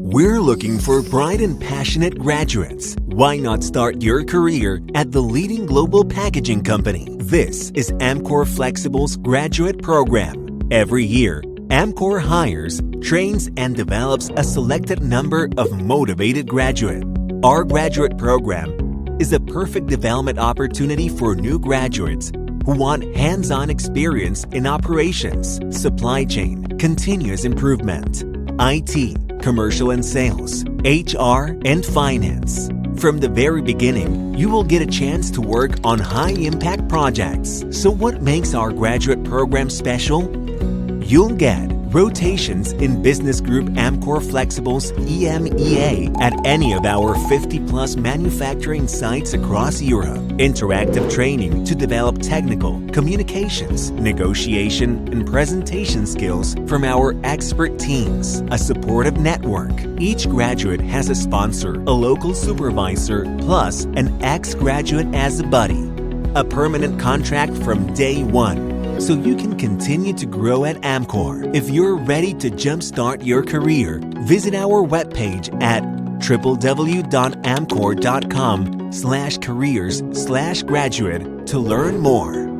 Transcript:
We're looking for bright and passionate graduates. Why not start your career at the leading global packaging company? This is Amcor Flexible's graduate program. Every year, Amcor hires, trains, and develops a selected number of motivated graduates. Our graduate program is a perfect development opportunity for new graduates who want hands-on experience in operations, supply chain, continuous improvement, IT, commercial and sales, HR, and finance. From the very beginning, you will get a chance to work on high-impact projects. So what makes our graduate program special? You'll get rotations in Business Group Amcor Flexible's EMEA at any of our 50-plus manufacturing sites across Europe. Interactive training to develop technical, communications, negotiation, and presentation skills from our expert teams. A supportive network. Each graduate has a sponsor, a local supervisor, plus an ex-graduate as a buddy. A permanent contract from day one, so you can continue to grow at Amcor. If you're ready to jumpstart your career, visit our webpage at www.amcor.com/careers/graduate to learn more.